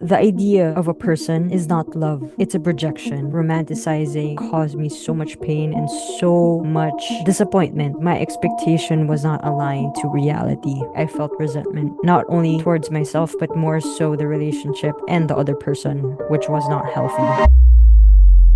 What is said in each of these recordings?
The idea of a person is not love, it's a projection. Romanticizing caused me so much pain and so much disappointment. My expectation was not aligned to reality. I felt resentment, not only towards myself, but more so the relationship and the other person, which was not healthy.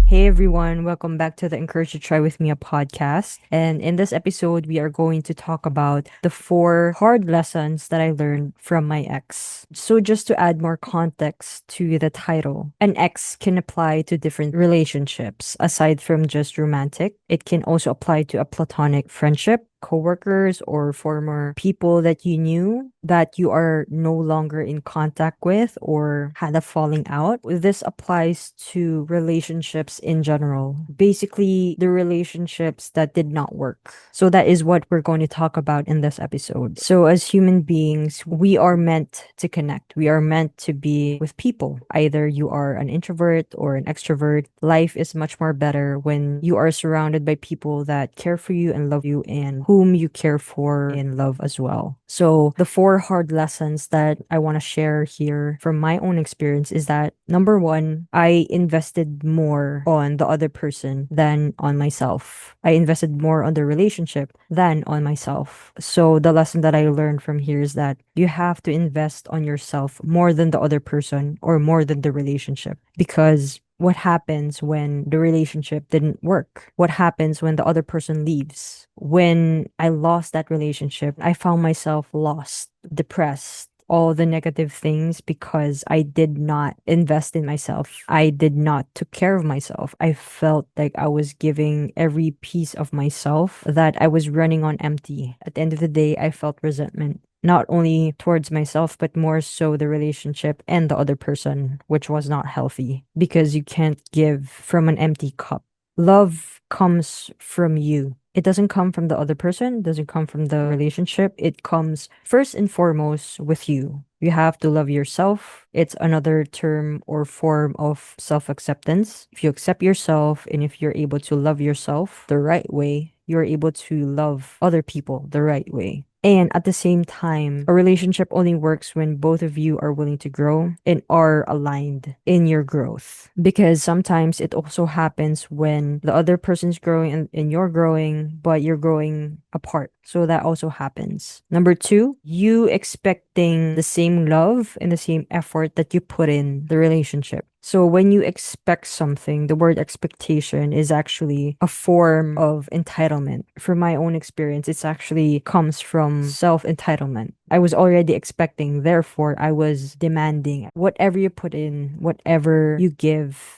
Hey everyone, welcome back to the Encourage to Try with Me a podcast. And in this episode, we are going to talk about the 4 hard lessons that I learned from my ex. So, just to add more context to the title, an ex can apply to different relationships aside from just romantic. It can also apply to a platonic friendship, coworkers, or former people that you knew that you are no longer in contact with or had a falling out. This applies to relationships in general. Basically, the relationships that did not work. So that is what we're going to talk about in this episode. So as human beings, we are meant to connect. We are meant to be with people. Either you are an introvert or an extrovert. Life is much more better when you are surrounded by people that care for you and love you and whom you care for and love as well. So the 4 hard lessons that I want to share here from my own experience is that number one, I invested more on the other person than on myself. I invested more on the relationship than on myself. So the lesson that I learned from here is that you have to invest on yourself more than the other person or more than the relationship, because what happens when the relationship didn't work? What happens when the other person leaves? When I lost that relationship, I found myself lost, depressed, all the negative things because I did not invest in myself. I did not took care of myself. I felt like I was giving every piece of myself that I was running on empty. At the end of the day, I felt resentment, not only towards myself, but more so the relationship and the other person, which was not healthy because you can't give from an empty cup. Love comes from you. It doesn't come from the other person, doesn't come from the relationship. It comes first and foremost with you. You have to love yourself. It's another term or form of self acceptance. If you accept yourself and if you're able to love yourself the right way, you're able to love other people the right way. And at the same time, a relationship only works when both of you are willing to grow and are aligned in your growth. Because sometimes it also happens when the other person's growing and you're growing, but you're growing apart. So that also happens. Number two, you expecting the same love and the same effort that you put in the relationship. So when you expect something, the word expectation is actually a form of entitlement. From my own experience, it's actually comes from self-entitlement. I was already expecting, therefore I was demanding. Whatever you put in, whatever you give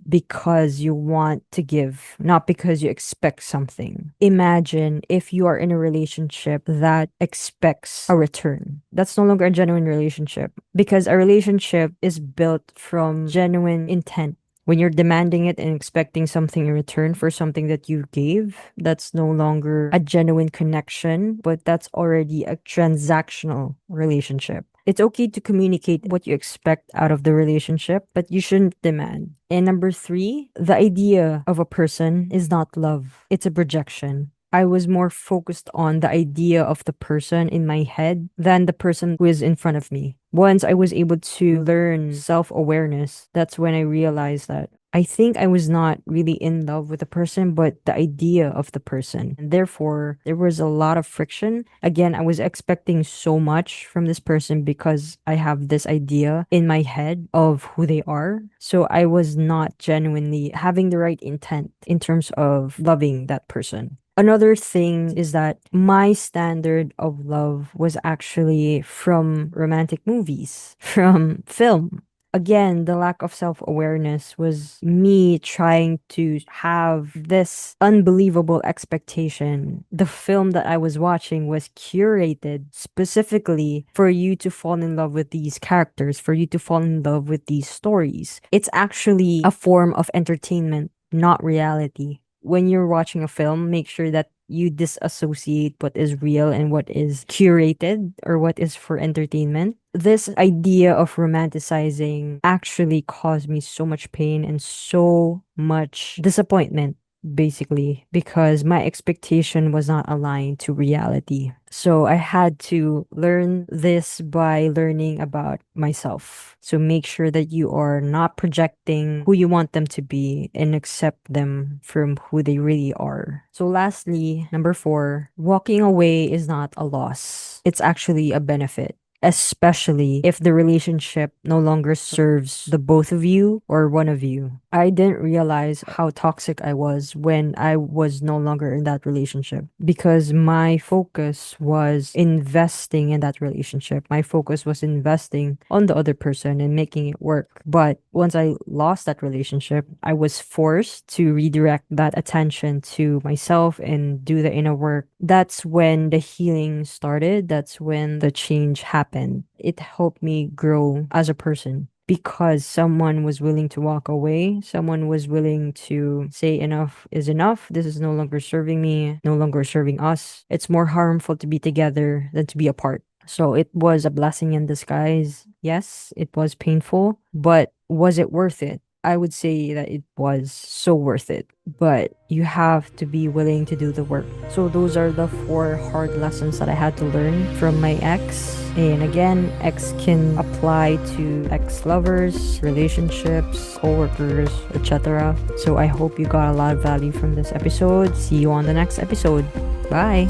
because you want to give, not because you expect something. Imagine if you are in a relationship that expects a return. That's no longer a genuine relationship, because a relationship is built from genuine intent. When you're demanding it and expecting something in return for something that you gave, that's no longer a genuine connection, but that's already a transactional relationship. It's okay to communicate what you expect out of the relationship, but you shouldn't demand. And number three, the idea of a person is not love, it's a projection. I was more focused on the idea of the person in my head than the person who is in front of me. Once I was able to learn self awareness, that's when I realized that I think I was not really in love with the person, but the idea of the person. And therefore, there was a lot of friction. Again, I was expecting so much from this person because I have this idea in my head of who they are. So I was not genuinely having the right intent in terms of loving that person. Another thing is that my standard of love was actually from romantic movies, from film. Again, the lack of self awareness was me trying to have this unbelievable expectation. The film that I was watching was curated specifically for you to fall in love with these characters, for you to fall in love with these stories. It's actually a form of entertainment, not reality. When you're watching a film, make sure that you disassociate what is real and what is curated or what is for entertainment. This idea of romanticizing actually caused me so much pain and so much disappointment. basically, because my expectation was not aligned to reality. So I had to learn this by learning about myself. So make sure that you are not projecting who you want them to be and accept them from who they really are. So lastly, number 4, walking away is not a loss. It's actually a benefit, especially if the relationship no longer serves the both of you or one of you. I didn't realize how toxic I was when I was no longer in that relationship because my focus was investing in that relationship. My focus was investing on the other person and making it work. But once I lost that relationship, I was forced to redirect that attention to myself and do the inner work. That's when the healing started. That's when the change happened. It helped me grow as a person because someone was willing to walk away. Someone was willing to say enough is enough. This is no longer serving me, no longer serving us. It's more harmful to be together than to be apart. So it was a blessing in disguise. Yes, it was painful, but was it worth it? I would say that it was so worth it, but you have to be willing to do the work. So those are the 4 hard lessons that I had to learn from my ex. And again, ex can apply to ex-lovers, relationships, co-workers, etc. So I hope you got a lot of value from this episode. See you on the next episode. Bye.